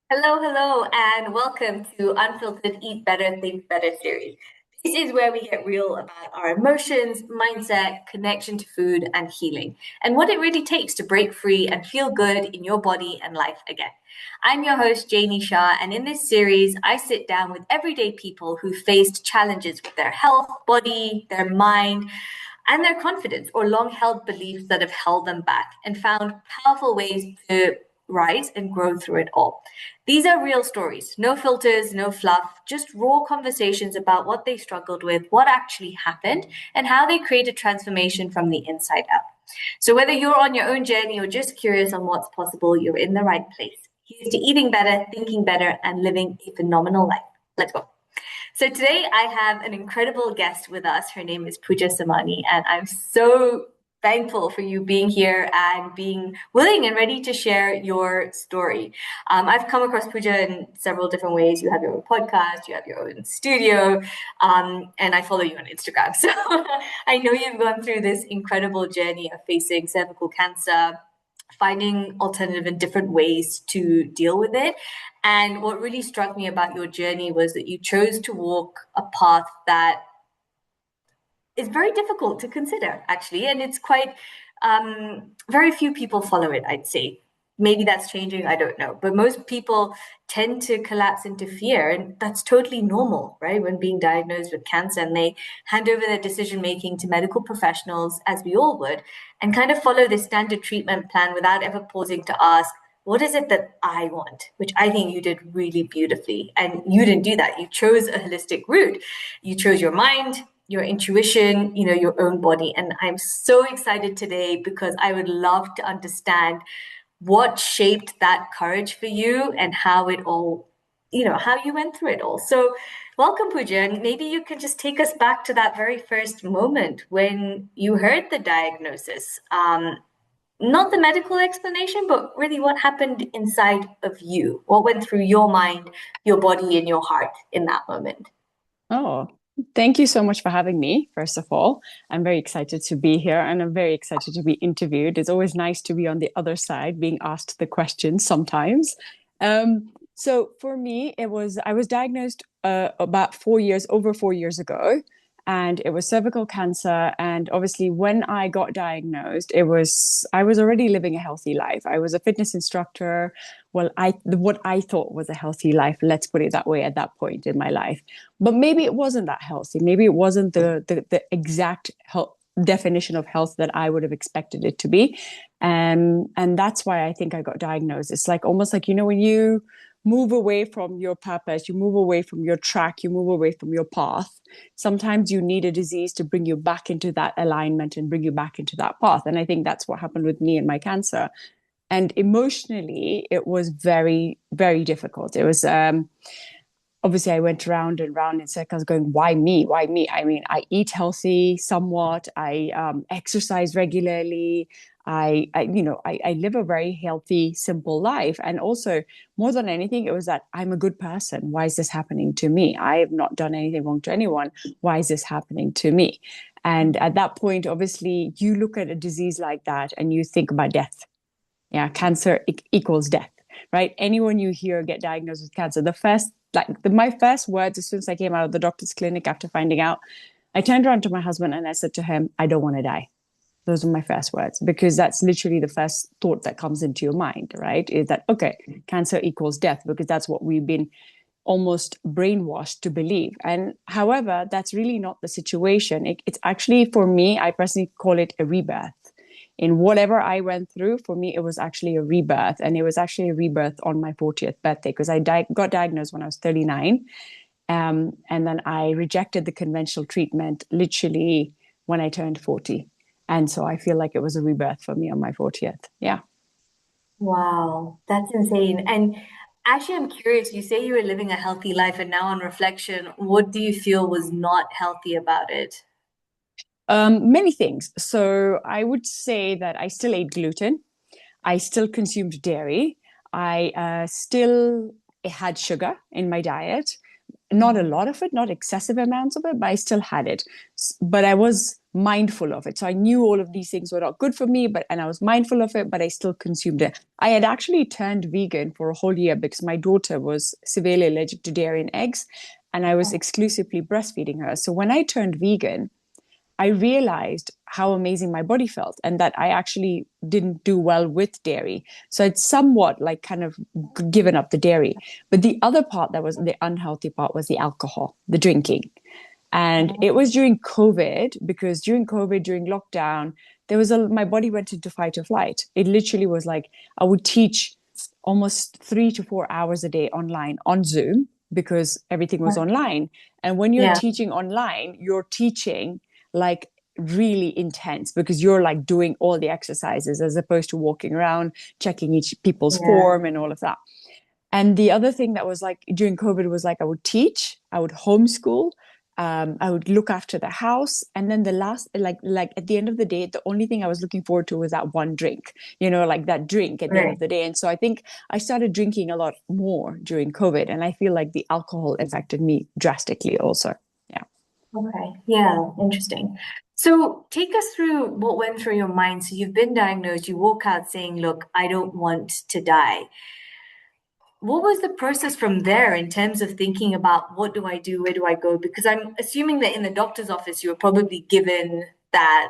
Hello, and welcome to Unfiltered Eat Better, Think Better series. This is where we get real about our emotions, mindset, connection to food, and healing, and what it really takes to break free and feel good in your body and life again. I'm your host, Janie Shah, and in this series, I sit down with everyday people who faced challenges with their health, body, their mind, and their confidence or long held beliefs that have held them back and found powerful ways to rise and grow through it all. These are real stories, no filters, no fluff, just raw conversations about what they struggled with, what actually happened, and how they created transformation from the inside out. So, whether you're on your own journey or just curious on what's possible, you're in the right place. Here's to eating better, thinking better, and living a phenomenal life. Let's go. So today I have an incredible guest with us. Her name is Puja Samani, and I'm so thankful for you being here and being willing and ready to share your story. I've come across Puja in several different ways. You have your own podcast, you have your own studio, and I follow you on Instagram. So I know you've gone through this incredible journey of facing cervical cancer, finding alternative and different ways to deal with it. And what really struck me about your journey was that you chose to walk a path that is very difficult to consider, actually. And it's quite, very few people follow it, I'd say. Maybe that's changing, I don't know. But most people tend to collapse into fear. And that's totally normal, right? When being diagnosed with cancer and they hand over their decision making to medical professionals, as we all would, and kind of follow this standard treatment plan without ever pausing to ask, what is it that I want? Which I think you did really beautifully. And you didn't do that. You chose a holistic route. You chose your mind, your intuition, your own body. And I'm so excited today because I would love to understand what shaped that courage for you and how it all, how you went through it all. So welcome, Pooja. And maybe you can just take us back to that very first moment when you heard the diagnosis. Not the medical explanation, but really what happened inside of you, what went through your mind, your body, and your heart in that moment. Oh, thank you so much for having me, first of all. I'm very excited to be here and I'm very excited to be interviewed. It's always nice to be on the other side, being asked the questions sometimes. So for me, I was diagnosed about 4 years, over 4 years ago, and it was cervical cancer. And obviously, when I got diagnosed, I was already living a healthy life. I was a fitness instructor. Well, what I thought was a healthy life, let's put it that way, at that point in my life. But maybe it wasn't that healthy. Maybe it wasn't the exact health definition of health that I would have expected it to be. And that's why I think I got diagnosed. It's like almost like, when you move away from your purpose, you move away from your track, you move away from your path. Sometimes you need a disease to bring you back into that alignment and bring you back into that path. And I think that's what happened with me and my cancer. And emotionally, it was very, very difficult. It was obviously I went round and round in circles going, why me? Why me? I mean, I eat healthy somewhat. I exercise regularly. I live a very healthy, simple life. And also, more than anything, it was that I'm a good person. Why is this happening to me? I have not done anything wrong to anyone. Why is this happening to me? And at that point, obviously, you look at a disease like that and you think about death. Yeah, cancer equals death, right? Anyone you hear get diagnosed with cancer, my first words as soon as I came out of the doctor's clinic after finding out, I turned around to my husband and I said to him, I don't want to die. Those are my first words, because that's literally the first thought that comes into your mind, right? Is that, okay, cancer equals death, because that's what we've been almost brainwashed to believe. And however, that's really not the situation. It's actually, for me, I personally call it a rebirth. In whatever I went through, for me, it was actually a rebirth. And it was actually a rebirth on my 40th birthday, because got diagnosed when I was 39. And then I rejected the conventional treatment literally when I turned 40. And so I feel like it was a rebirth for me on my 40th. Yeah. Wow, that's insane. And actually, I'm curious, you say you were living a healthy life, and now on reflection, what do you feel was not healthy about it? Many things. So I would say that I still ate gluten. I still consumed dairy. I still had sugar in my diet. Not a lot of it, not excessive amounts of it, but I still had it. But I was mindful of it. So I knew all of these things were not good for me, and I was mindful of it, but I still consumed it. I had actually turned vegan for a whole year because my daughter was severely allergic to dairy and eggs, and I was exclusively breastfeeding her. So when I turned vegan, I realized how amazing my body felt and that I actually didn't do well with dairy. So I'd somewhat like kind of given up the dairy. But the other part that was the unhealthy part was the alcohol, the drinking. And it was during COVID, because during COVID, during lockdown, my body went into fight or flight. It literally was like I would teach almost 3 to 4 hours a day online on Zoom because everything was online. And when you're Yeah. teaching online, you're teaching like really intense because you're like doing all the exercises as opposed to walking around, checking each people's Yeah. form and all of that. And the other thing that was like during COVID was like I would teach, I would homeschool, I would look after the house, and then the last, like at the end of the day, the only thing I was looking forward to was that one drink, like that drink at the end of Right. the day. And so I think I started drinking a lot more during COVID, and I feel like the alcohol affected me drastically also. Yeah. Okay. Yeah. Interesting. So take us through what went through your mind. So you've been diagnosed, you walk out saying, look, I don't want to die. What was the process from there in terms of thinking about what do I do? Where do I go? Because I'm assuming that in the doctor's office, you were probably given that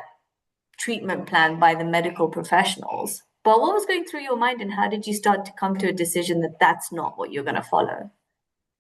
treatment plan by the medical professionals. But what was going through your mind, and how did you start to come to a decision that that's not what you're going to follow?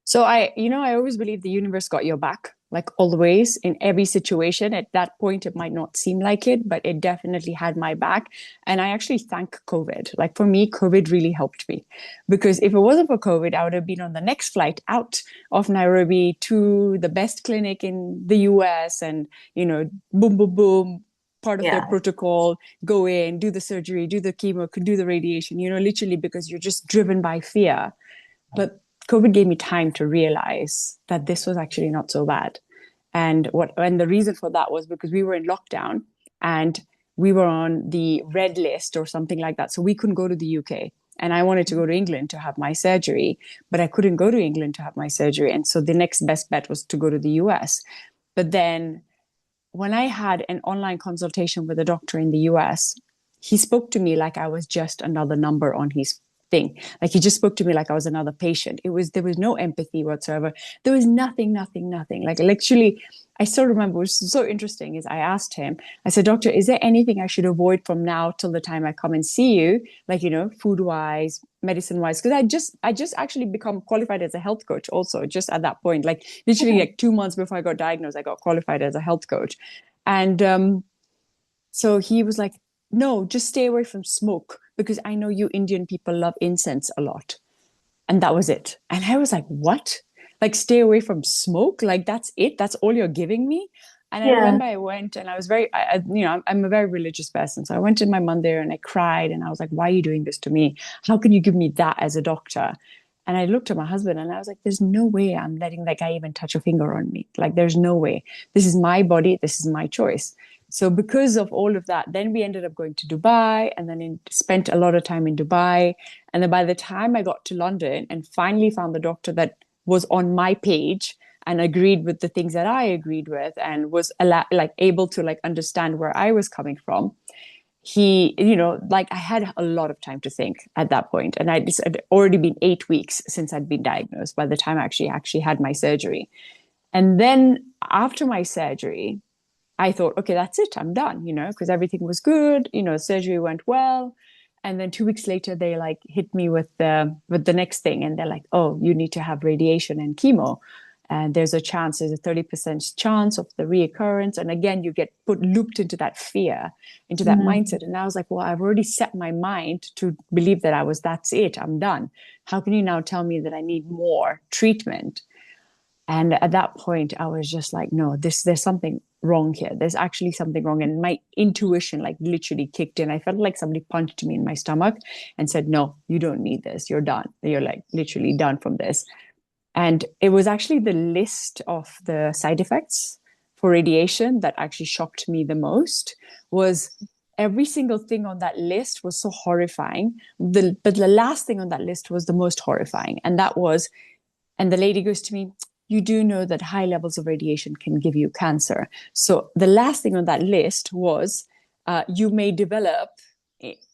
So I always believe the universe got your back, like always in every situation. At that point, it might not seem like it, but it definitely had my back. And I actually thank COVID. Like for me, COVID really helped me because if it wasn't for COVID, I would have been on the next flight out of Nairobi to the best clinic in the US and, boom, boom, boom, part of their Yeah. protocol, go in, do the surgery, do the chemo, do the radiation, literally because you're just driven by fear. But COVID gave me time to realize that this was actually not so bad. And the reason for that was because we were in lockdown and we were on the red list or something like that. So we couldn't go to the UK. And I wanted to go to England to have my surgery, but I couldn't go to England to have my surgery. And so the next best bet was to go to the US. But then when I had an online consultation with a doctor in the US, he spoke to me like I was just another number on his thing. Like he just spoke to me like I was another patient. There was no empathy whatsoever. There was nothing, nothing, nothing. Like literally, I still remember, which is so interesting, is I asked him, I said, Doctor, is there anything I should avoid from now till the time I come and see you? Like, food wise, medicine wise, because I just actually become qualified as a health coach also just at that point, like literally like 2 months before I got diagnosed, I got qualified as a health coach. And so he was like, no, just stay away from smoke because I know you Indian people love incense a lot. And that was it. And I was like, what? Like, stay away from smoke? Like, that's it? That's all you're giving me? And I Yeah. remember I went and I was I'm a very religious person. So I went to my mandir and I cried and I was like, why are you doing this to me? How can you give me that as a doctor? And I looked at my husband and I was like, there's no way I'm letting that guy even touch a finger on me. Like, there's no way. This is my body. This is my choice. So because of all of that, then we ended up going to Dubai and then spent a lot of time in Dubai. And then by the time I got to London and finally found the doctor that was on my page and agreed with the things that I agreed with and was able to like understand where I was coming from, he, like I had a lot of time to think at that point. And it had already been 8 weeks since I'd been diagnosed by the time I actually had my surgery. And then after my surgery, I thought, okay, that's it. I'm done, because everything was good. Surgery went well. And then 2 weeks later, they like hit me with the next thing. And they're like, oh, you need to have radiation and chemo. And there's a 30% chance of the reoccurrence. And again, you get looped into that fear, into that Mm. mindset. And I was like, well, I've already set my mind to believe that's it. I'm done. How can you now tell me that I need more treatment? And at that point, I was just like, no, there's something wrong here. There's actually something wrong. And my intuition like literally kicked in. I felt like somebody punched me in my stomach and said, no, you don't need this. You're done. You're like literally done from this. And it was actually the list of the side effects for radiation that actually shocked me the most. Was every single thing on that list was so horrifying. But the last thing on that list was the most horrifying. And that was, and the lady goes to me, you do know that high levels of radiation can give you cancer. So the last thing on that list was you may develop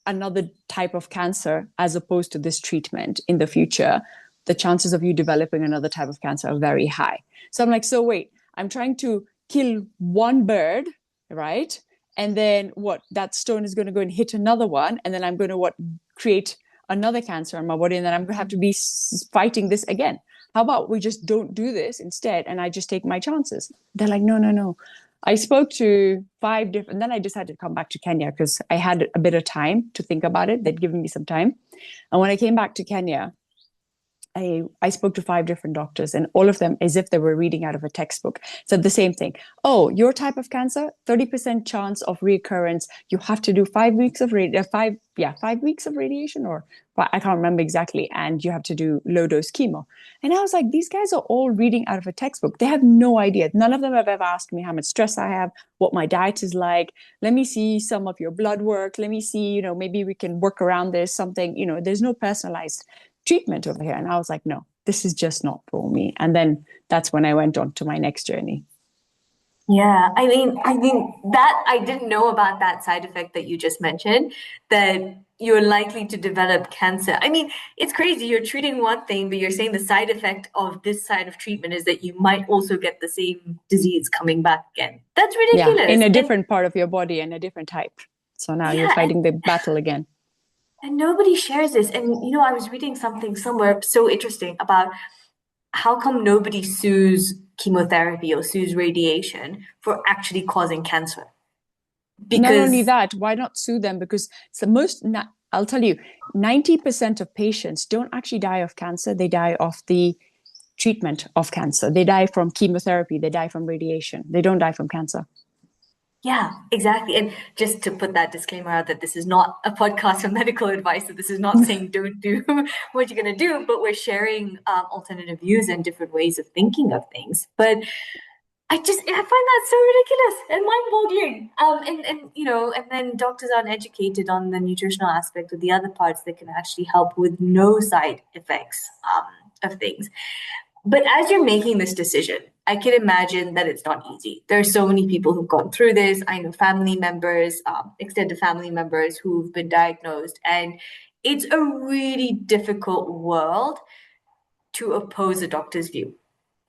another type of cancer as opposed to this treatment in the future. The chances of you developing another type of cancer are very high. So I'm like, so wait, I'm trying to kill one bird, right? And then what? That stone is going to go and hit another one, and then I'm going to create another cancer in my body, and then I'm going to have to be fighting this again. How about we just don't do this instead, and I just take my chances? They're like, no, no, no. I spoke to 5 different, then I decided to come back to Kenya because I had a bit of time to think about it. They'd given me some time. And when I came back to Kenya, I spoke to 5 different doctors, and all of them, as if they were reading out of a textbook, said the same thing. Oh, your type of cancer, 30% chance of reoccurrence. You have to do 5 weeks of 5 weeks of radiation, or I can't remember exactly, and you have to do low dose chemo. And I was like, these guys are all reading out of a textbook. They have no idea. None of them have ever asked me how much stress I have, what my diet is like. Let me see some of your blood work. Let me see, maybe we can work around this, something, there's no personalized treatment over here. And I was like, no, this is just not for me. And then that's when I went on to my next journey. Yeah, I mean that I didn't know about that side effect that you just mentioned, that you're likely to develop cancer. I mean, it's crazy. You're treating one thing, but you're saying the side effect of this side of treatment is that you might also get the same disease coming back again. That's Yeah, in ridiculous. a And different part of your body and a different type. So now you're yeah, fighting the battle again. and nobody shares this. And I was reading something somewhere so interesting about how come nobody sues chemotherapy or sues radiation for actually causing cancer? Not only Because that, why not sue them? Because it's the most, I'll tell you, 90% of patients don't actually die of cancer. They die of the treatment of cancer. They die from chemotherapy. They die from radiation. They don't die from cancer. yeah, exactly. And just to put that disclaimer out that this is not a podcast for medical advice, that this is not saying don't do what you're going to do, but we're sharing alternative views and different ways of thinking of things. But I find that so ridiculous and mind-boggling. And then doctors aren't educated on the nutritional aspect of the other parts that can actually help with no side effects of things. But as you're making this decision, I can imagine that it's not easy. There are so many people who've gone through this. I know family members, extended family members who've been diagnosed, and it's a really difficult world to oppose a doctor's view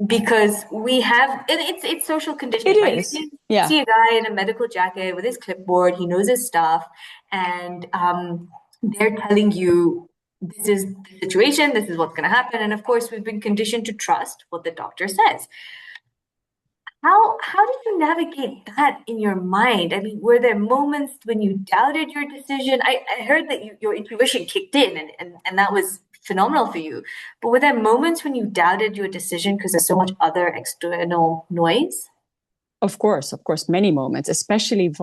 because we have, and it's social It conditioning, right? You is. Yeah. see a guy in a medical jacket with his clipboard, he knows his stuff, and they're telling you this is the situation, this is what's going to happen, and of course we've been conditioned to trust what the doctor says. How did you navigate that in your mind? I mean, were there moments when you doubted your decision? I heard that your intuition kicked in and that was phenomenal for you. But were there moments when you doubted your decision because there's so much other external noise? Of course, many moments, especially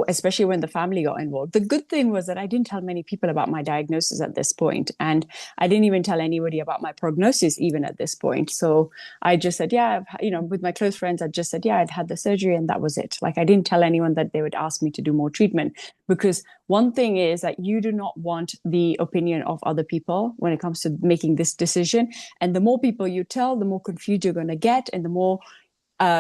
especially when the family got involved. The good thing was that I didn't tell many people about my diagnosis at this point, and I didn't even tell anybody about my prognosis even at this point. So I just said, yeah, with my close friends, I just said, yeah, I'd had the surgery, and that was it. Like I didn't tell anyone that they would ask me to do more treatment, because one thing is that you do not want the opinion of other people when it comes to making this decision. And the more people you tell, the more confused you're going to get, and the more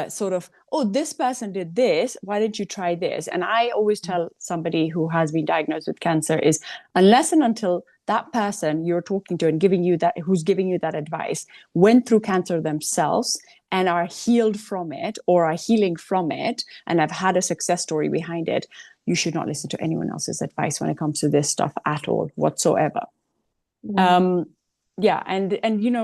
sort of, oh, this person did this, why didn't you try this? And I always tell somebody who has been diagnosed with cancer is, unless and until that person you're talking to and who's giving you that advice went through cancer themselves and are healed from it or are healing from it and have had a success story behind it, you should not listen to anyone else's advice when it comes to this stuff at all whatsoever. Mm. um yeah, and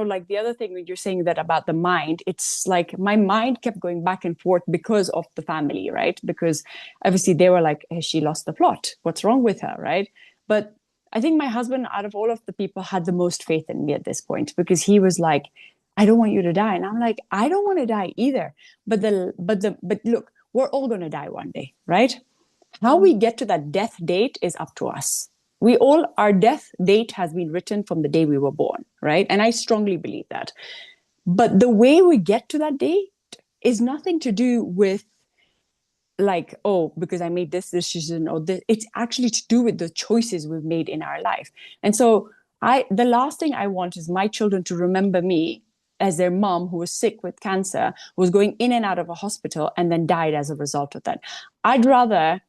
like the other thing when you're saying that about the mind, it's like my mind kept going back and forth because of the family, right? Because obviously they were like, has she lost the plot, what's wrong with her, right? But I think my husband, out of all of the people, had the most faith in me at this point, because he was like, I don't want you to die. And I'm like, I don't want to die either, but look, we're all going to die one day, right? How we get to that death date is up to us. Our death date has been written from the day we were born, right? And I strongly believe that. But the way we get to that date is nothing to do with like, oh, because I made this decision or this. It's actually to do with the choices we've made in our life. And so the last thing I want is my children to remember me as their mom who was sick with cancer, who was going in and out of a hospital and then died as a result of that. I'd rather,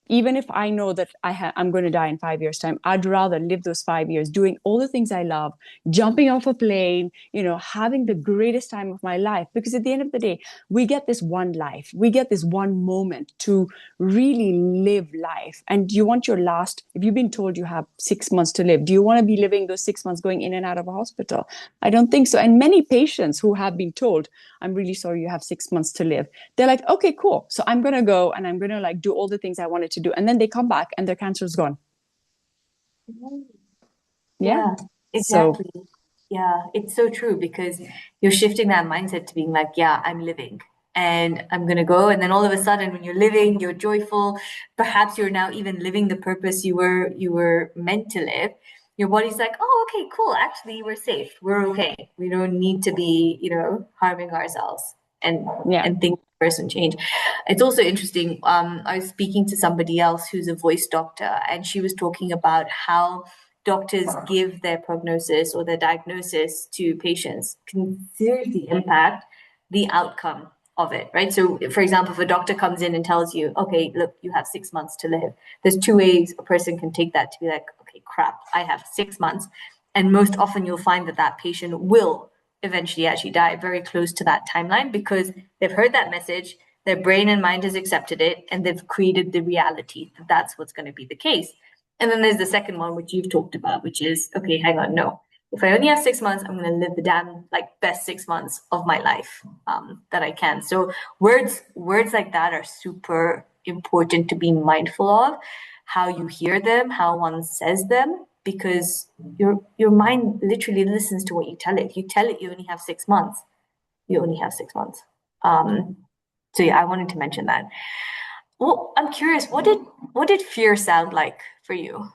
even if I know that I'm going to die in 5 years' time, I'd rather live those 5 years doing all the things I love, jumping off a plane, having the greatest time of my life. Because at the end of the day, we get this one life, we get this one moment to really live life. And you want your last, if you've been told you have 6 months to live, do you want to be living those 6 months going in and out of a hospital? I don't think so. And many patients who have been told, I'm really sorry, you have 6 months to live, they're like, okay, cool. So I'm going to go and I'm going to like do all the things I wanted to do. And then they come back and their cancer is gone. Yeah. Yeah, So, exactly. Yeah, it's so true because you're shifting that mindset to being like, yeah, I'm living and I'm gonna go. And then all of a sudden when you're living, you're joyful. Perhaps you're now even living the purpose you were meant to live. Your body's like, oh, okay, cool. Actually, we're safe. We're okay. We don't need to be, harming ourselves and yeah. and things person change. It's also interesting. I was speaking to somebody else who's a voice doctor, and she was talking about how doctors give their prognosis or their diagnosis to patients can seriously impact the outcome of it, right? So, for example, if a doctor comes in and tells you, okay, look, you have 6 months to live, there's two ways a person can take that to be like, okay, crap, I have 6 months. And most often you'll find that that patient will eventually actually die very close to that timeline because they've heard that message, their brain and mind has accepted it, and they've created the reality that that's what's going to be the case. And then there's the second one, which you've talked about, which is, okay, hang on, no. If I only have 6 months, I'm going to live the damn like best 6 months of my life that I can. So words like that are super important to be mindful of, how you hear them, how one says them, because your mind literally listens to what you tell it. You tell it you only have 6 months, you only have 6 months. Um, so yeah, I wanted to mention that. Well, I'm curious, what did fear sound like for you?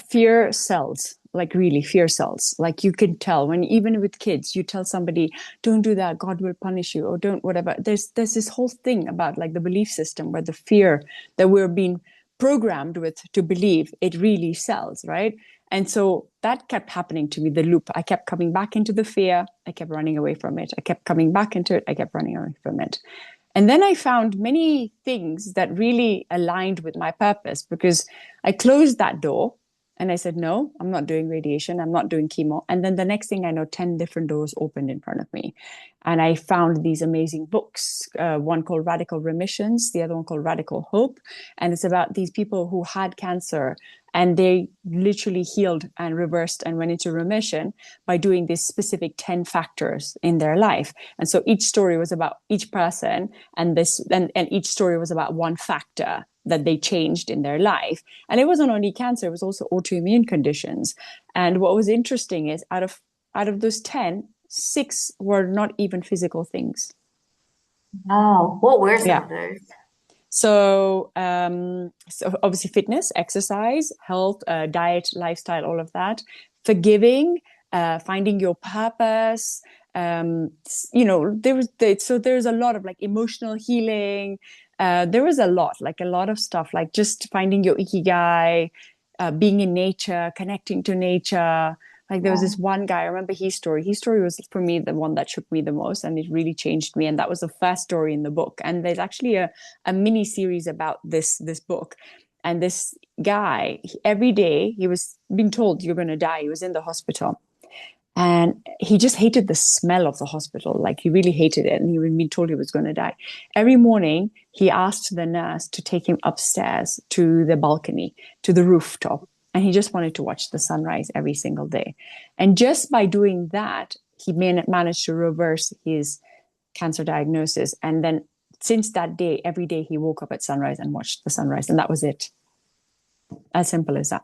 Fear cells, like really fear cells. Like you can tell when even with kids, you tell somebody, don't do that, God will punish you, or don't whatever. There's this whole thing about like the belief system where the fear that we're being programmed with to believe it really sells, right? And so that kept happening to me, the loop. I kept coming back into the fear, I kept running away from it. I kept coming back into it, I kept running away from it. And then I found many things that really aligned with my purpose because I closed that door and I said, no, I'm not doing radiation. I'm not doing chemo. And then the next thing I know, 10 different doors opened in front of me. And I found these amazing books, one called Radical Remissions, the other one called Radical Hope. And it's about these people who had cancer and they literally healed and reversed and went into remission by doing these specific 10 factors in their life. And so each story was about each person and each story was about one factor that they changed in their life. And it wasn't only cancer, it was also autoimmune conditions. And what was interesting is out of those 10, 6 were not even physical things. Wow, what were some Yeah. of those? So obviously fitness, exercise, health, diet, lifestyle, all of that. Forgiving, finding your purpose. There's a lot of like emotional healing. There was a lot, like a lot of stuff, like just finding your ikigai, being in nature, connecting to nature. Like there was Yeah. this one guy, I remember his story. His story was for me the one that shook me the most and it really changed me. And that was the first story in the book. And there's actually a mini series about this book. And this guy, every day he was being told you're going to die. He was in the hospital. And he just hated the smell of the hospital. Like he really hated it. And he was being told he was going to die. Every morning, he asked the nurse to take him upstairs to the balcony, to the rooftop. And he just wanted to watch the sunrise every single day. And just by doing that, he managed to reverse his cancer diagnosis. And then since that day, every day he woke up at sunrise and watched the sunrise. And that was it. As simple as that.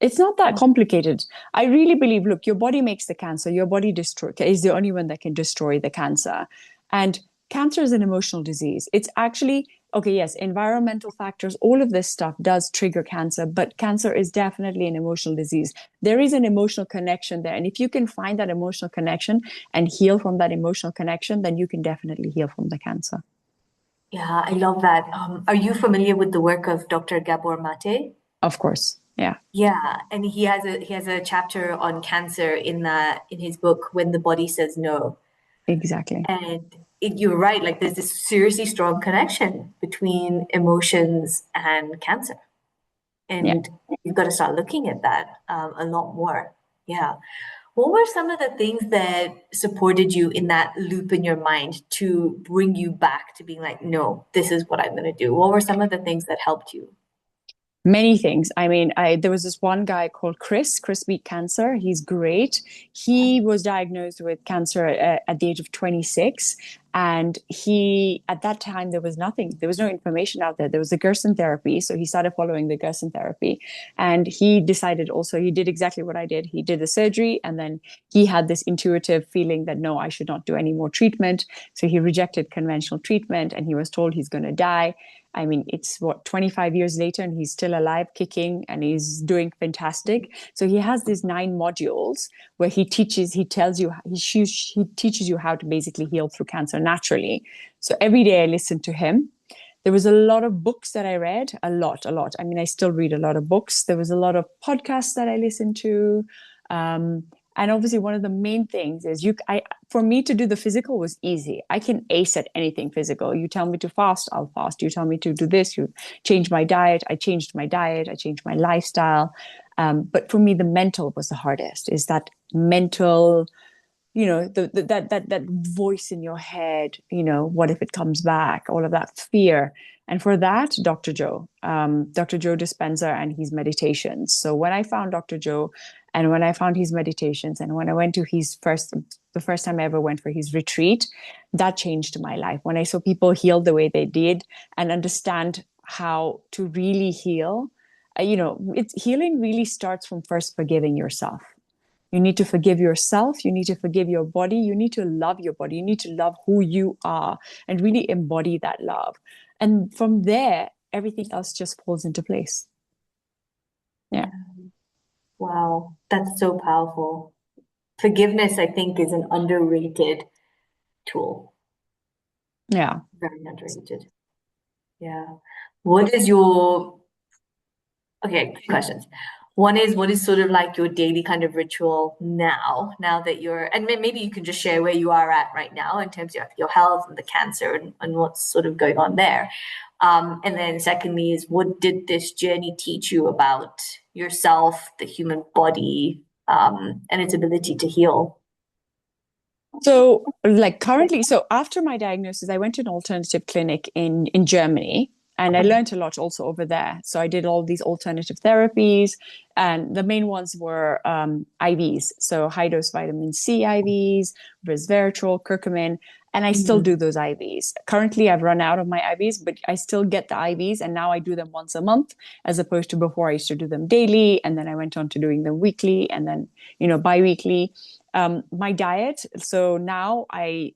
It's not that complicated. I really believe, look, your body makes the cancer. Your body is the only one that can destroy the cancer. And cancer is an emotional disease. It's actually, okay, yes, environmental factors, all of this stuff does trigger cancer, but cancer is definitely an emotional disease. There is an emotional connection there. And if you can find that emotional connection and heal from that emotional connection, then you can definitely heal from the cancer. Yeah, I love that. Are you familiar with the work of Dr. Gabor Mate? Of course. Yeah, Yeah, and he has a chapter on cancer in his book When the Body Says No. exactly. And you're right, like there's this seriously strong connection between emotions and cancer. Yeah. And you've got to start looking at that a lot more. Yeah. What were some of the things that supported you in that loop in your mind to bring you back to being like, no, this is what I'm going to do? What were some of the things that helped you? Many things. I mean, there was this one guy called Chris beat cancer. He's great. He was diagnosed with cancer at the age of 26. And at that time, there was nothing. There was no information out there. There was the Gerson therapy. So he started following the Gerson therapy. And he decided also, he did exactly what I did. He did the surgery. And then he had this intuitive feeling that, no, I should not do any more treatment. So he rejected conventional treatment and he was told he's going to die. I mean, it's what, 25 years later, and he's still alive, kicking, and he's doing fantastic. So he has these 9 modules where he tells you, he teaches you how to basically heal through cancer naturally. So every day I listen to him. There was a lot of books that I read, a lot, a lot. I mean, I still read a lot of books. There was a lot of podcasts that I listened to. Um, and obviously, one of the main things is for me to do the physical was easy. I can ace at anything physical. You tell me to fast, I'll fast. You tell me to do this, you change my diet. I changed my diet. I changed my lifestyle. But for me, the mental was the hardest. Is that mental, that voice in your head, what if it comes back, all of that fear. And for that, Dr. Joe Dispenza and his meditations. So when I found Dr. Joe and when I found his meditations and when I went to the first time I ever went for his retreat, that changed my life. When I saw people heal the way they did and understand how to really heal, healing really starts from first forgiving yourself. You need to forgive yourself. You need to forgive your body. You need to love your body. You need to love who you are and really embody that love. And from there, everything else just falls into place. Yeah. Yeah. Wow, that's so powerful. Forgiveness, I think, is an underrated tool. Yeah. Very underrated. Yeah. What is your, okay, two questions. One is, what is sort of like your daily kind of ritual now that you're, and maybe you can just share where you are at right now in terms of your health and the cancer and what's sort of going on there. And then secondly is, what did this journey teach you about yourself, the human body, and its ability to heal? So, like currently, so after my diagnosis, I went to an alternative clinic in Germany, and I learned a lot also over there. So I did all these alternative therapies, and the main ones were IVs, so high dose vitamin C IVs, resveratrol, curcumin, and I still Mhm. do those IVs. Currently, I've run out of my IVs, but I still get the IVs, and now I do them once a month, as opposed to before I used to do them daily, and then I went on to doing them weekly, and then biweekly. My diet, so now I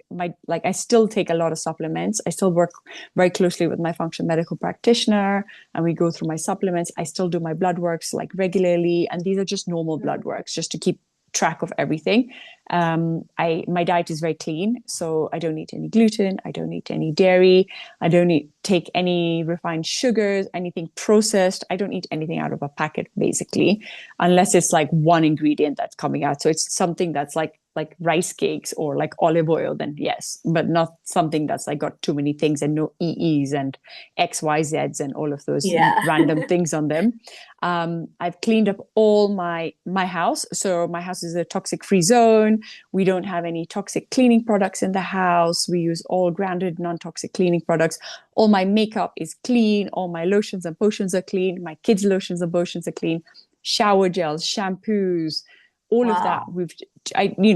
still take a lot of supplements. I still work very closely with my functional medical practitioner, and we go through my supplements. I still do my blood works like regularly, and these are just normal blood works just to keep track of everything. My diet is very clean, so I don't eat any gluten, I don't eat any dairy, I don't take any refined sugars, anything processed. I don't eat anything out of a packet basically, unless it's like one ingredient that's coming out. So it's something that's like rice cakes or like olive oil, then yes, but not something that's like got too many things and no EEs and XYZs and all of those Yeah. random things on them. I've cleaned up all my house. So my house is a toxic free zone. We don't have any toxic cleaning products in the house. We use all grounded non-toxic cleaning products. All my makeup is clean. All my lotions and potions are clean. My kids' lotions and potions are clean. Shower gels, shampoos, all of that. Wow.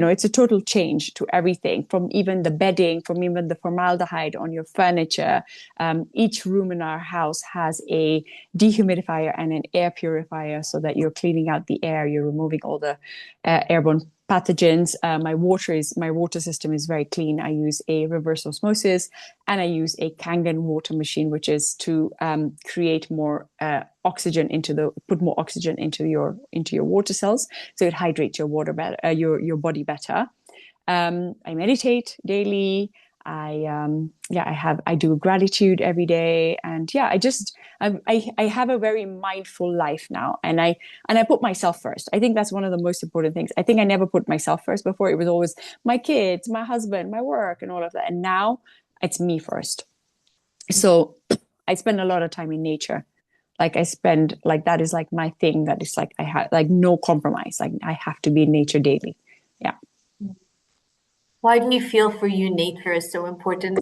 It's a total change to everything, from even the bedding, from even the formaldehyde on your furniture. Each room in our house has a dehumidifier and an air purifier so that you're cleaning out the air, you're removing all the airborne pathogens. My water system is very clean. I use a reverse osmosis, and I use a Kangen water machine, which is to create more put more oxygen into your water cells, so it hydrates your water better, your body better. I meditate daily. I do gratitude every day. And yeah, I have a very mindful life now. And I put myself first. I think that's one of the most important things. I think I never put myself first before. It was always my kids, my husband, my work, and all of that. And now it's me first. So I spend a lot of time in nature. Like I spend like that is like my thing. That is like I have like no compromise. Like I have to be in nature daily. Yeah. Why do you feel for you nature is so important?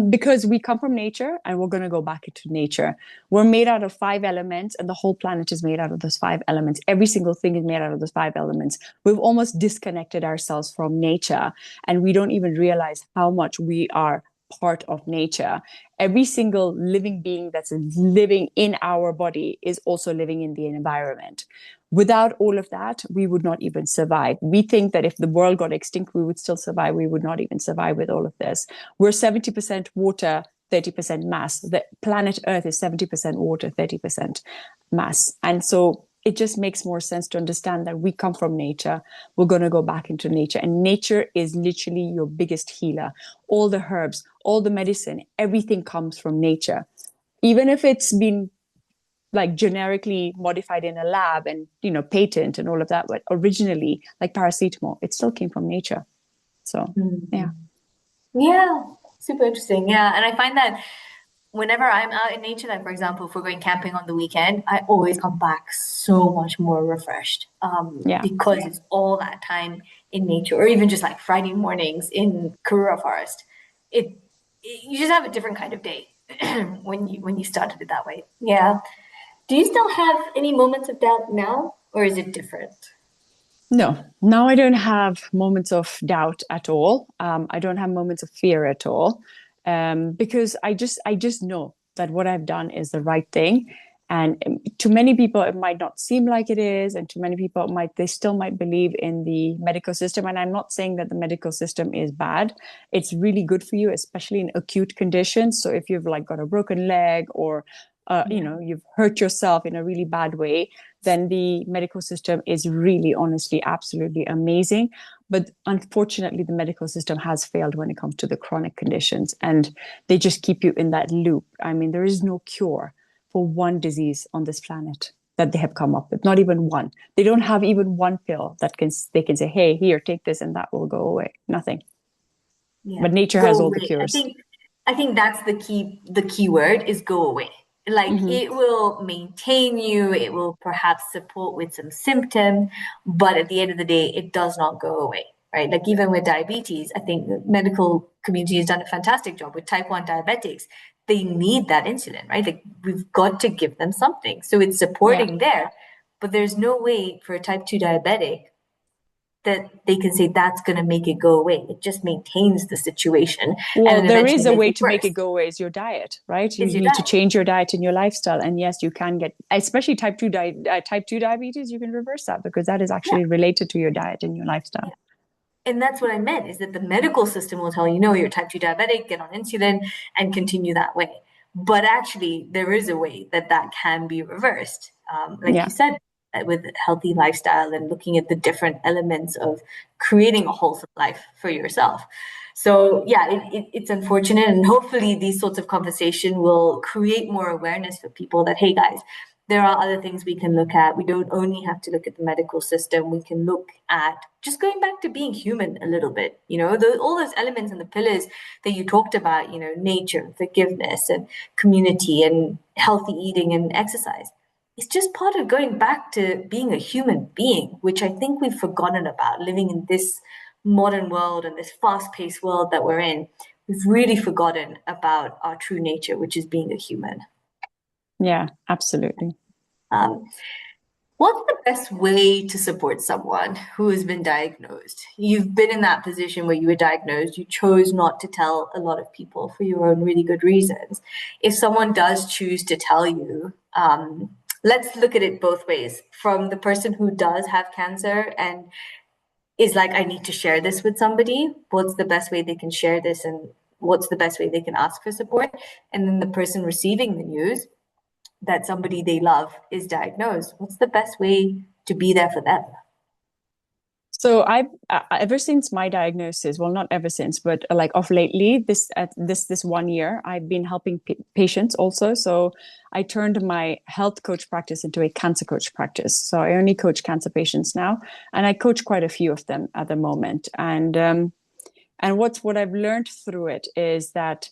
Because we come from nature and we're going to go back into nature. We're made out of five elements, and the whole planet is made out of those five elements. Every single thing is made out of those five elements. We've almost disconnected ourselves from nature, and we don't even realize how much we are part of nature. Every single living being that's living in our body is also living in the environment. Without all of that, we would not even survive. We think that if the world got extinct, we would still survive. We would not even survive with all of this. We're 70% water, 30% mass. The planet Earth is 70% water, 30% mass. And so it just makes more sense to understand that we come from nature. We're going to go back into nature. And nature is literally your biggest healer. All the herbs, all the medicine, everything comes from nature. Even if it's been like generically modified in a lab and patent and all of that, but originally like paracetamol, it still came from nature. So yeah. Mhm. Yeah, super interesting. Yeah, and I find that whenever I'm out in nature, like for example, if we're going camping on the weekend, I always come back so much more refreshed, Yeah. because it's all that time in nature, or even just like Friday mornings in Karura Forest. It you just have a different kind of day when you started it that way. Yeah. Do you still have any moments of doubt now, or is it different? No, now I don't have moments of doubt at all. I don't have moments of fear at all, because I just know that what I've done is the right thing. And to many people, it might not seem like it is, and to many people, they still might believe in the medical system. And I'm not saying that the medical system is bad. It's really good for you, especially in acute conditions. So if you've like got a broken leg or Yeah. you've hurt yourself in a really bad way, then the medical system is really, honestly, absolutely amazing. But unfortunately, the medical system has failed when it comes to the chronic conditions, and they just keep you in that loop. I mean, there is no cure for one disease on this planet that they have come up with, not even one. They don't have even one pill that they can say, hey, here, take this, and that will go away. Nothing. Yeah. But nature has Go all the away. cures. I think that's the key word is go away. Like Mm-hmm. it will maintain you, it will perhaps support with some symptoms, but at the end of the day, it does not go away, right? Like even with diabetes, I think the medical community has done a fantastic job with type 1 diabetics. They need that insulin, right? Like we've got to give them something. So it's Yeah. supporting there, but there's no way for a type 2 diabetic that they can say that's going to make it go away. It just maintains the situation and Well, then there eventually is a makes way it to make worse. it go away is your diet, right? You Is your need to diet. change your diet and your lifestyle. And yes, you can get, especially type 2 diabetes, you can reverse that because that is Yeah, actually related to your diet and your yeah. lifestyle. And that's what I meant is that the medical system will tell you, no, you're type 2 diabetic, get on insulin and continue that way. But actually, there is a way that that can be reversed. Like Yeah. you said, with healthy lifestyle and looking at the different elements of creating a wholesome life for yourself. So yeah, it's unfortunate, and hopefully these sorts of conversation will create more awareness for people that hey guys, there are other things we can look at. We don't only have to look at the medical system. We can look at just going back to being human a little bit. All those elements and the pillars that you talked about. Nature, forgiveness, and community, and healthy eating and exercise. It's just part of going back to being a human being, which I think we've forgotten about living in this modern world and this fast-paced world that we're in. We've really forgotten about our true nature, which is being a human. Yeah, absolutely. Um, What's the best way to support someone who has been diagnosed? You've been in that position where you were diagnosed. You chose not to tell a lot of people for your own really good reasons. If someone does choose to tell you, let's look at it both ways. From the person who does have cancer and is like, I need to share this with somebody, what's the best way they can share this and what's the best way they can ask for support? And then the person receiving the news, that somebody they love is diagnosed, what's the best way to be there for them? So ever since my diagnosis, well, not ever since, but like of lately, this 1 year, I've been helping patients also. So I turned my health coach practice into a cancer coach practice. So I only coach cancer patients now, and I coach quite a few of them at the moment. And what I've learned through it is that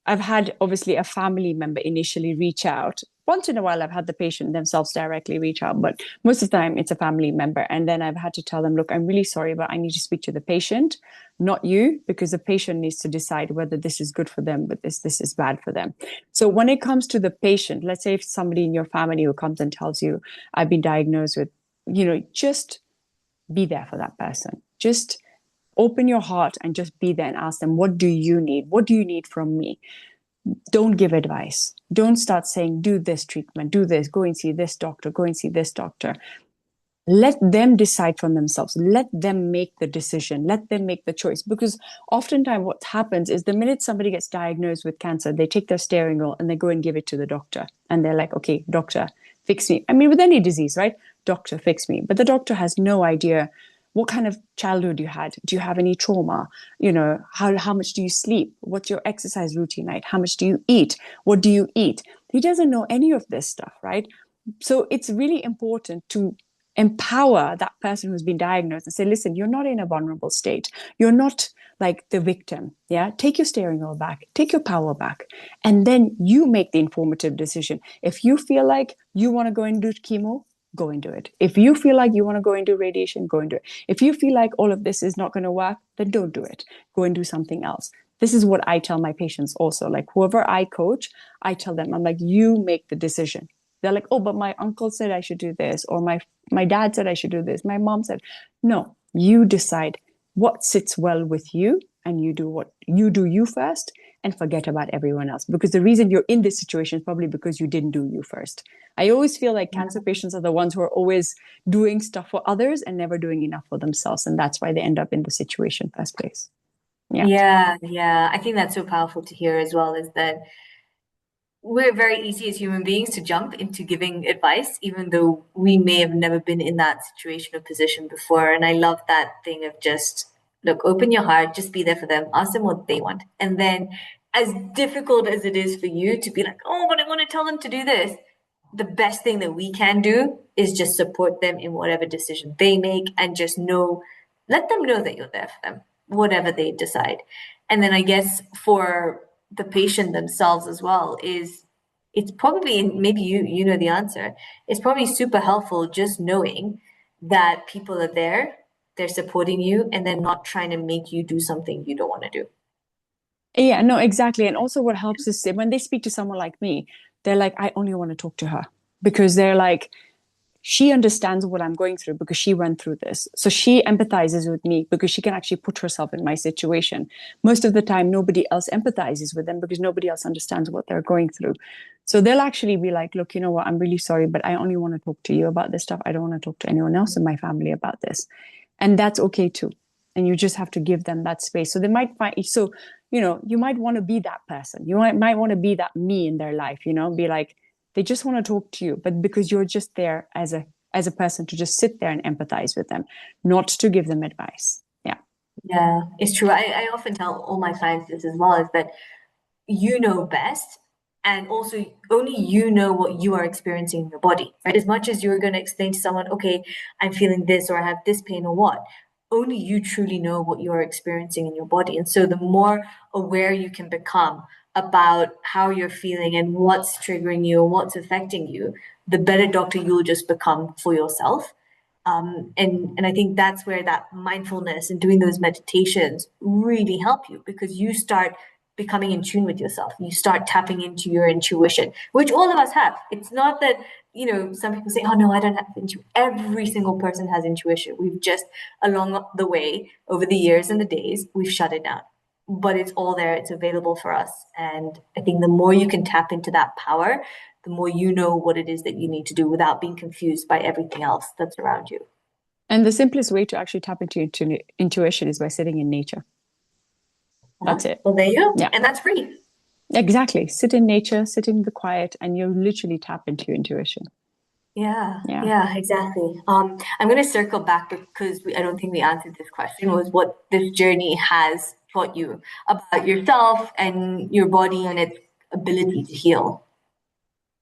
I've had obviously a family member initially reach out. Once in a while, I've had the patient themselves directly reach out, but most of the time it's a family member. And then I've had to tell them, look, I'm really sorry, but I need to speak to the patient, not you, because the patient needs to decide whether this is good for them, but this is bad for them. So when it comes to the patient, let's say if somebody in your family who comes and tells you, I've been diagnosed with, just be there for that person. Just open your heart and just be there and ask them, what do you need? What do you need from me? Don't give advice. Don't start saying, do this treatment, do this, go and see this doctor, go and see this doctor. Let them decide for themselves. Let them make the decision. Let them make the choice. Because oftentimes what happens is the minute somebody gets diagnosed with cancer, they take their steering wheel and they go and give it to the doctor. And they're like, okay, doctor, fix me. I mean, with any disease, right? Doctor, fix me. But the doctor has no idea what kind of childhood you had. Do you have any trauma? How much do you sleep? What's your exercise routine like? How much do you eat? What do you eat? He doesn't know any of this stuff, right? So it's really important to empower that person who's been diagnosed and say, listen, you're not in a vulnerable state. You're not like the victim. Yeah. Take your steering wheel back, take your power back, and then you make the informative decision. If you feel like you want to go and do chemo, go and do it. If you feel like you want to go and do radiation, go and do it. If you feel like all of this is not going to work, then don't do it. Go and do something else. This is what I tell my patients also. Like whoever I coach, I tell them, I'm like, you make the decision. They're like, oh, but my uncle said I should do this, or my dad said I should do this. My mom said, no, you decide what sits well with you, and you do what you do you first, and forget about everyone else. Because the reason you're in this situation is probably because you didn't do you first. I always feel like cancer patients are the ones who are always doing stuff for others and never doing enough for themselves. And that's why they end up in the situation first place. Yeah. Yeah, yeah. I think that's so powerful to hear as well, is that we're very easy as human beings to jump into giving advice, even though we may have never been in that situation or position before. And I love that thing of just look, open your heart, just be there for them, ask them what they want. And then, as difficult as it is for you to be like, oh, but I want to tell them to do this, the best thing that we can do is just support them in whatever decision they make and just know, let them know that you're there for them, whatever they decide. And then I guess for the patient themselves as well is it's probably, maybe you know the answer, it's probably super helpful just knowing that people are there, they're supporting you, and they're not trying to make you do something you don't want to do. Yeah, no, exactly. And also what helps is when they speak to someone like me, they're like, I only want to talk to her because they're like, she understands what I'm going through because she went through this. So she empathizes with me because she can actually put herself in my situation. Most of the time, nobody else empathizes with them because nobody else understands what they're going through. So they'll actually be like, look, you know what? I'm really sorry, but I only want to talk to you about this stuff. I don't want to talk to anyone else in my family about this. And that's okay too. And you just have to give them that space. So they might find, so, you might want to be that person. You might want to be that me in their life, be like, they just want to talk to you, but because you're just there as a person to just sit there and empathize with them, not to give them advice. Yeah. Yeah, it's true. I often tell all my clients this as well, is that you know best, and also only you know what you are experiencing in your body, right? As much as you're going to explain to someone, okay, I'm feeling this or I have this pain or what, only you truly know what you're experiencing in your body. And so the more aware you can become about how you're feeling and what's triggering you and what's affecting you, the better doctor you'll just become for yourself. And I think that's where that mindfulness and doing those meditations really help you, because you start becoming in tune with yourself. You start tapping into your intuition, which all of us have. It's not that, some people say, oh no, I don't have intuition. Every single person has intuition. We've just, along the way, over the years and the days, we've shut it down. But it's all there, it's available for us. And I think the more you can tap into that power, the more you know what it is that you need to do without being confused by everything else that's around you. And the simplest way to actually tap into intuition is by sitting in nature. Uh-huh. That's it. Well, there you go. Yeah, And that's free. exactly. Sit in nature, sit in the quiet, and you literally tap into your intuition. Yeah, Yeah. yeah, exactly. I'm going to circle back because I don't think we answered this question was what this journey has taught you about yourself and your body and its ability to heal.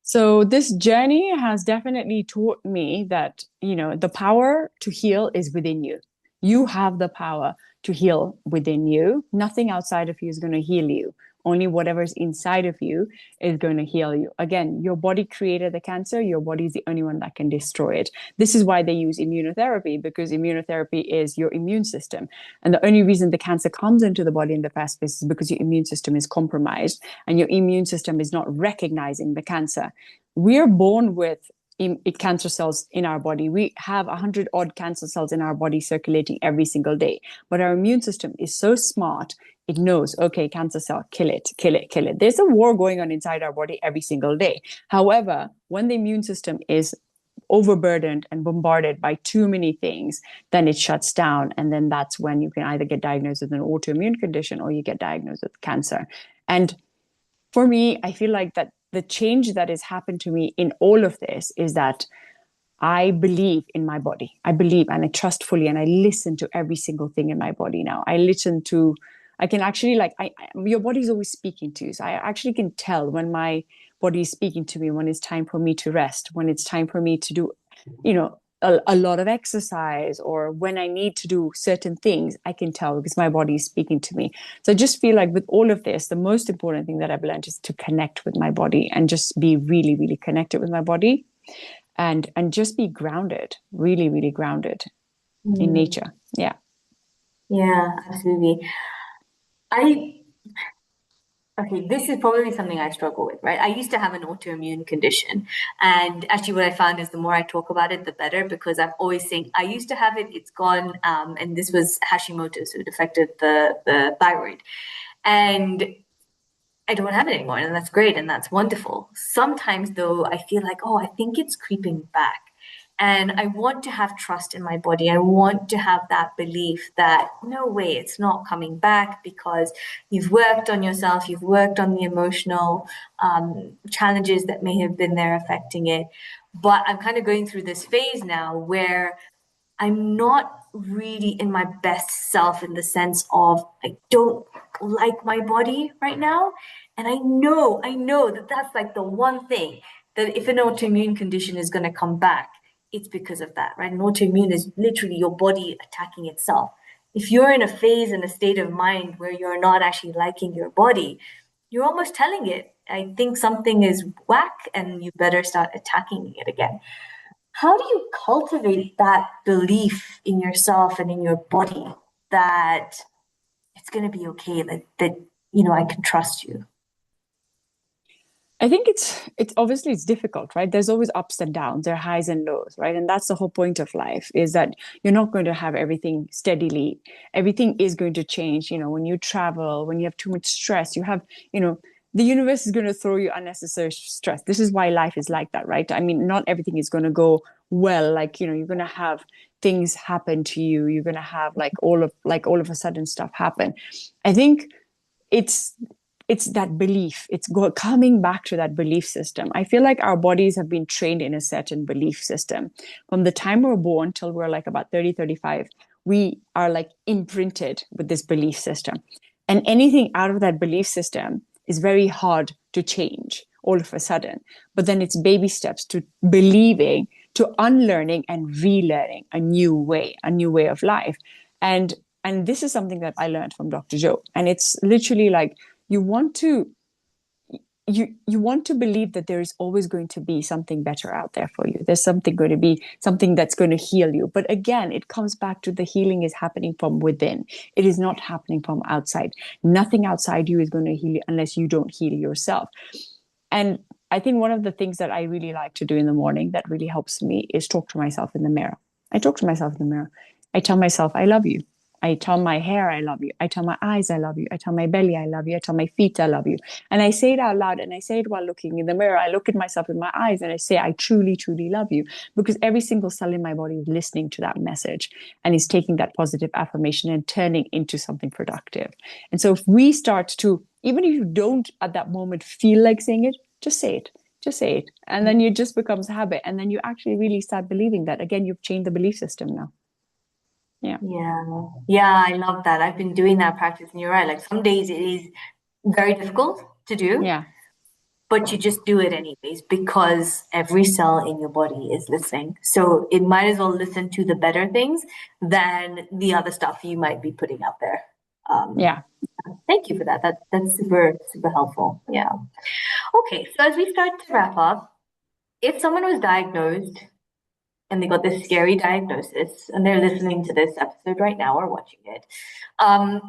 So this journey has definitely taught me that, the power to heal is within you. You have the power to heal within you. Nothing outside of you is going to heal you. Only whatever's inside of you is going to heal you. Again, your body created the cancer. Your body is the only one that can destroy it. This is why they use immunotherapy, because immunotherapy is your immune system. And the only reason the cancer comes into the body in the first place is because your immune system is compromised and your immune system is not recognizing the cancer. We're born with cancer cells in our body. We have 100 odd cancer cells in our body circulating every single day. But our immune system is so smart, it knows, okay, cancer cell, kill it, kill it, kill it. There's a war going on inside our body every single day. However, when the immune system is overburdened and bombarded by too many things, then it shuts down. And then that's when you can either get diagnosed with an autoimmune condition or you get diagnosed with cancer. And for me, I feel like that the change that has happened to me in all of this is that I believe in my body. I believe and I trust fully and I listen to every single thing in my body now. I can actually your body is always speaking to you. So I actually can tell when my body is speaking to me, when it's time for me to rest, when it's time for me to do, a lot of exercise, or when I need to do certain things, I can tell because my body is speaking to me. So I just feel like with all of this, the most important thing that I've learned is to connect with my body and just be really, really connected with my body and just be grounded, really, really grounded in Mm, nature. Yeah. yeah, absolutely. I Okay, this is probably something I struggle with, right? I used to have an autoimmune condition. And actually, what I found is the more I talk about it, the better, because I'm always saying, I used to have it, it's gone. And this was Hashimoto's, so it affected the thyroid. And I don't have it anymore, and that's great and that's wonderful. Sometimes, though, I feel like, oh, I think it's creeping back. And I want to have trust in my body. I want to have that belief that no way, it's not coming back because you've worked on yourself, you've worked on the emotional challenges that may have been there affecting it. But I'm kind of going through this phase now where I'm not really in my best self in the sense of I don't like my body right now. And I know that that's like the one thing that if an autoimmune condition is going to come back, it's because of that, right? An autoimmune is literally your body attacking itself. If you're in a phase and a state of mind where you're not actually liking your body, you're almost telling it, I think something is whack and you better start attacking it again. How do you cultivate that belief in yourself and in your body that it's going to be okay, that I can trust you? I think it's obviously it's difficult, right? There's always ups and downs, there are highs and lows, right? And that's the whole point of life is that you're not going to have everything steadily. Everything is going to change. When you travel, when you have too much stress, the universe is going to throw you unnecessary stress. This is why life is like that, right? I mean, not everything is going to go well. Like, you're going to have things happen to you. You're going to have all of a sudden stuff happen. I think it's it's that belief. Coming back to that belief system. I feel like our bodies have been trained in a certain belief system from the time we're born till we're like about 30, 35. We are like imprinted with this belief system, and anything out of that belief system is very hard to change all of a sudden. But then it's baby steps to believing, to unlearning and relearning a new way of life. And this is something that I learned from Dr. Joe. And it's literally like you want to you want to believe that there is always going to be something better out there for you. There's something going to be something that's going to heal you. But again, it comes back to the healing is happening from within. It is not happening from outside. Nothing outside you is going to heal you unless you don't heal yourself. And I think one of the things that I really like to do in the morning that really helps me is talk to myself in the mirror. I talk to myself in the mirror. I tell myself, I love you. I tell my hair, I love you. I tell my eyes, I love you. I tell my belly, I love you. I tell my feet, I love you. And I say it out loud and I say it while looking in the mirror. I look at myself in my eyes and I say, I truly, truly love you. Because every single cell in my body is listening to that message and is taking that positive affirmation and turning into something productive. And so if we start to, even if you don't at that moment feel like saying it, just say it. Just say it. And then it just becomes a habit. And then you actually really start believing that. Again, you've changed the belief system now. Yeah. Yeah. Yeah, I love that. I've been doing that practice, and you're right. Like some days it is very difficult to do, Yeah. but you just do it anyways because every cell in your body is listening. So it might as well listen to the better things than the other stuff you might be putting out there. Um, Yeah. Thank you for that. That's super, super helpful. Yeah. Okay, so as we start to wrap up, if someone was diagnosed and they got this scary diagnosis and they're listening to this episode right now or watching it,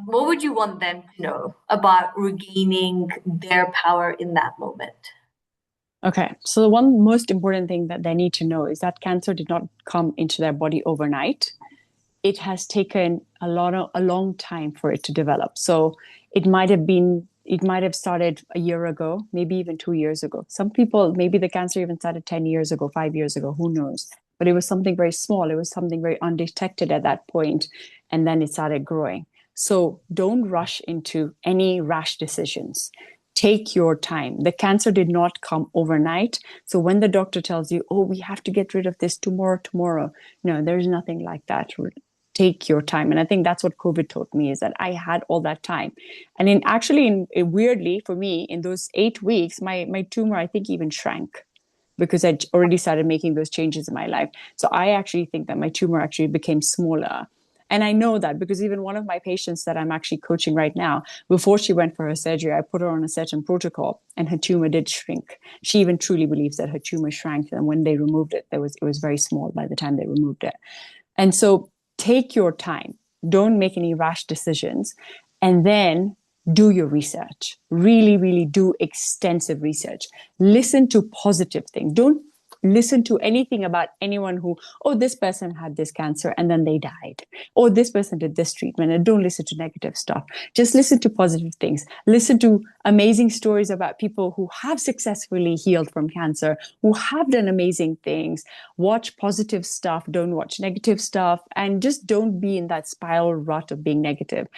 what would you want them to know about regaining their power in that moment? Okay. So the one most important thing that they need to know is that cancer did not come into their body overnight. It has taken a long time for it to develop. So it might have started a year ago, maybe even 2 years ago. Some people, maybe the cancer even started 10 years ago, 5 years ago, who knows? But it was something very small. It was something very undetected at that point, and then it started growing. So don't rush into any rash decisions. Take your time. The cancer did not come overnight. So when the doctor tells you, oh, we have to get rid of this tomorrow, no, there's nothing like that. Take your time. And I think that's what COVID taught me, is that I had all that time. And weirdly for me, in those 8 weeks, my tumor, I think, even shrank because I'd already started making those changes in my life. So I actually think that my tumor actually became smaller. And I know that because even one of my patients that I'm actually coaching right now, before she went for her surgery, I put her on a certain protocol and her tumor did shrink. She even truly believes that her tumor shrank. And when they removed it, it was very small by the time they removed it. And so take your time. Don't make any rash decisions. And then do your research. Really, really do extensive research. Listen to positive things. Don't listen to anything about anyone who, oh, this person had this cancer and then they died. Or this person did this treatment. And don't listen to negative stuff. Just listen to positive things. Listen to amazing stories about people who have successfully healed from cancer, who have done amazing things. Watch positive stuff. Don't watch negative stuff. And just don't be in that spiral rut of being negative.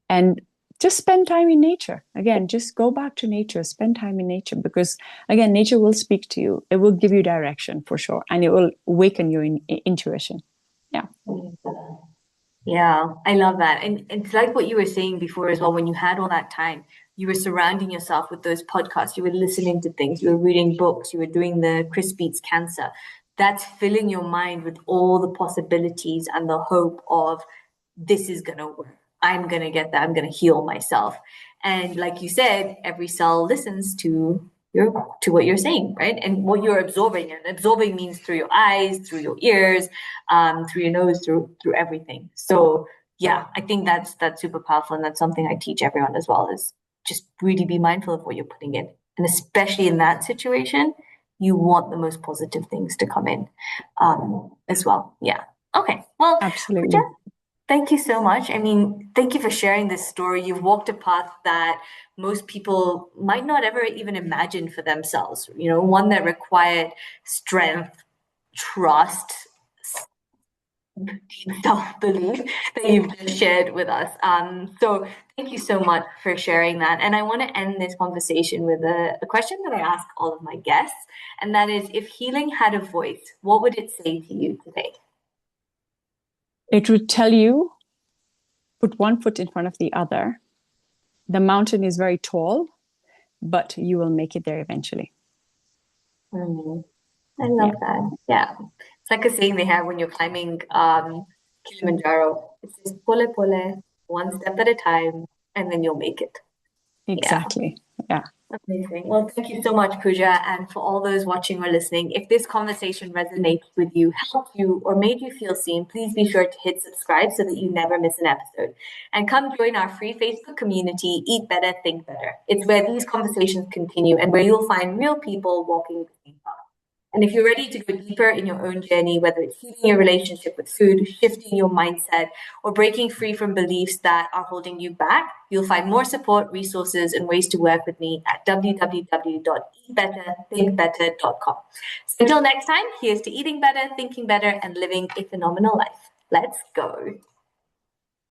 And just spend time in nature. Again, just go back to nature, spend time in nature, because again, nature will speak to you. It will give you direction for sure. And it will awaken your intuition. Yeah. Yeah, I love that. And it's like what you were saying before as well, when you had all that time, you were surrounding yourself with those podcasts, you were listening to things, you were reading books, you were doing the Chris Beats Cancer. That's filling your mind with all the possibilities and the hope of this is going to work. I'm going to get that. I'm going to heal myself. And like you said, every cell listens to what you're saying, right? And what you're absorbing. And absorbing means through your eyes, through your ears, through your nose, through everything. So yeah, I think that's super powerful, and that's something I teach everyone as well, is just really be mindful of what you're putting in. And especially in that situation, you want the most positive things to come in as well. Yeah. Okay. Well, Absolutely. Pooja, thank you so much. I mean, thank you for sharing this story. You've walked a path that most people might not ever even imagine for themselves, one that required strength, trust, deep self-belief that you've just shared with us. So thank you so much for sharing that. And I want to end this conversation with a question that I ask all of my guests, and that is, if healing had a voice, what would it say to you today? It would tell you, put one foot in front of the other. The mountain is very tall, but you will make it there eventually. Mm, I love Yeah, that. Yeah. It's like a saying they have when you're climbing Kilimanjaro. It says pole pole, one step at a time, and then you'll make it. Yeah. exactly. Yeah. Amazing. Well, thank you so much, Pooja. And for all those watching or listening, if this conversation resonates with you, helped you, or made you feel seen, please be sure to hit subscribe so that you never miss an episode. And come join our free Facebook community, Eat Better, Think Better. It's where these conversations continue and where you'll find real people walking the same path. And if you're ready to go deeper in your own journey, whether it's healing your relationship with food, shifting your mindset, or breaking free from beliefs that are holding you back, you'll find more support, resources, and ways to work with me at www.eatbetterthinkbetter.com. So until next time, here's to eating better, thinking better, and living a phenomenal life. Let's go.